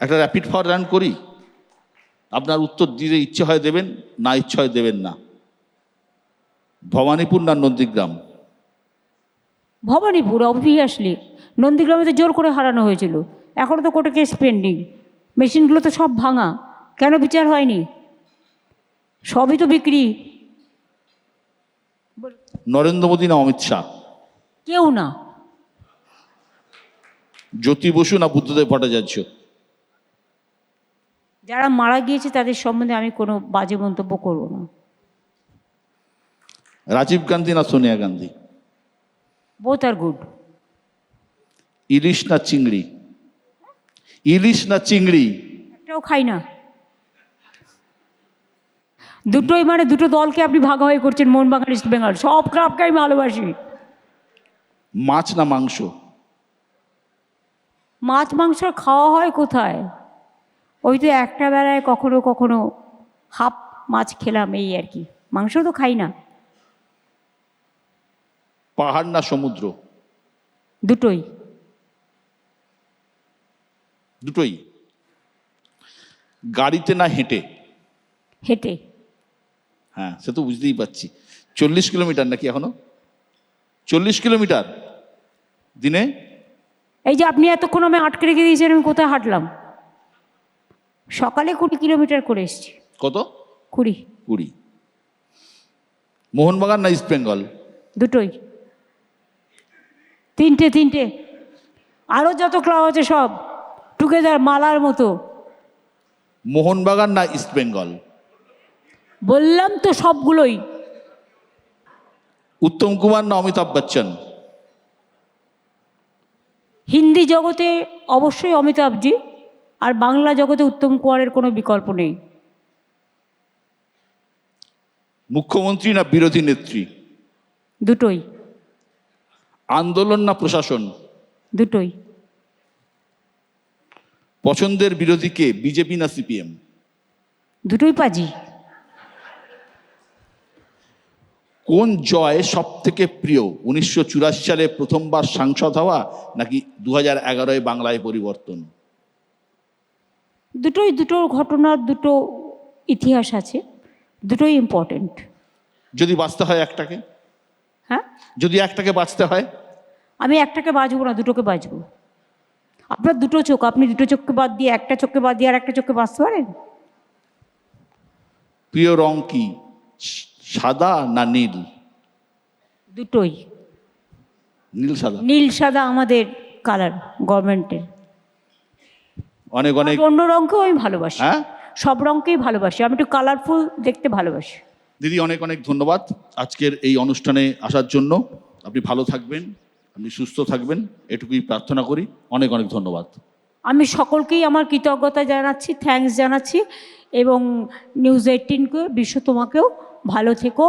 একটা rapid fire run করি, আপনার উত্তর দিতে ইচ্ছে হয় দেবেন, না ইচ্ছে হয় দেবেন না। ভবানীপুর না নন্দীগ্রাম? ভবানীপুর অবভিয়াসলি। নন্দীগ্রামে তো জোর করে হারানো হয়েছিল, এখনও তো কোর্টে কেস পেন্ডিং। মেশিনগুলো তো সব ভাঙা, কেন বিচার হয়নি? সবই তো বিক্রি। নরেন্দ্র মোদী না অমিত শাহ? কেউ না। জ্যোতি বসু না বুদ্ধদেব ভট্টাচার্য? যারা মারা গিয়েছে তাদের সম্বন্ধে আমি কোনো বাজে মন্তব্য করব না। রাজীব গান্ধী না সোনিয়া গান্ধী? বোথ আর গুড। ইলিশ না চিংড়ি? ইলিশ না চিংড়ি? একটাও খাই না। দুটোই, মানে দুটো দলকে আপনি ভাগাভাগি করছেন, মোহনবাগান ইস্ট বেঙ্গল, সব ক্লাবকে আমি ভালোবাসি। মাছ না মাংস? মাছ মাংস খাওয়া হয় কোথায়? ওই তো একটা বেলায় কখনো কখনো হাফ মাছ খেলাম, এই আর কি, মাংস তো খাই না। পাহাড় না সমুদ্র? দুটোই। দুটোই। গাড়িতে না হেঁটে? হেঁটে। হ্যাঁ, সে তো বুঝতেই পারছি। 40 কিলোমিটার নাকি এখনো? 40 কিলোমিটার দিনে? এই যে আপনি এতক্ষণ আমি আটকে রেখে দিয়েছেন, আমি কোথায় হাঁটলাম? সকালে 20 কিলোমিটার করে এসেছি। কত? 20। 20। মোহনবাগান না ইস্ট বেঙ্গল? দুটোই। তিনটে। আরও যত ক্লাব আছে সব টুগেদার, মালার মতো। মোহনবাগান না ইস্ট বেঙ্গল? বললাম তো সবগুলোই। উত্তম কুমার না অমিতাভ বচ্চন? হিন্দি জগতে অবশ্যই অমিতাভজি, আর বাংলা জগতে উত্তম কুমারের কোনো বিকল্প নেই। মুখ্যমন্ত্রী না বিরোধী নেত্রী? দুটোই। আন্দোলন না প্রশাসন? দুটোই। পছন্দের বিরোধী কে, বিজেপি না সিপিএম? দুটোই পাজি। কোন জয় সব থেকে প্রিয়, 1984 সালে প্রথমবার সাংসদ হওয়া নাকি 2011 বাংলায় পরিবর্তন? দুটোই, দুটো ঘটনার দুটো ইতিহাস আছে, দুটোই ইম্পর্টেন্ট। যদি বাঁচতে হয় একটাকে? হ্যাঁ, যদি একটাকে বাঁচতে হয়? আমি একটাকে বাঁচবো না, দুটোকে বাঁচবো। আপনার দুটো চোখ, আপনি দুটো চোখকে বাদ দিয়ে, একটা চোখকে বাদ দিয়ে আর একটা চোখকে বাঁচতে পারেন? প্রিয় রং কি, সাদা না নীল? দুটোই। নীল সাদা? নীল সাদা আমাদের কালার, গভর্নমেন্টের। অনেক অনেক। অন্য রঙকেও আমি ভালোবাসি। হ্যাঁ, সব রঙকেই ভালোবাসি, আমি একটু কালারফুল দেখতে ভালোবাসি। দিদি অনেক অনেক ধন্যবাদ আজকের এই অনুষ্ঠানে আসার জন্য। আপনি ভালো থাকবেন, আপনি সুস্থ থাকবেন, এটুকুই প্রার্থনা করি। অনেক অনেক ধন্যবাদ। আমি সকলকেই আমার কৃতজ্ঞতা জানাচ্ছি, থ্যাঙ্কস জানাচ্ছি, এবং নিউজ 18কে, বিশ্ব তোমাকেও ভালো থেকো।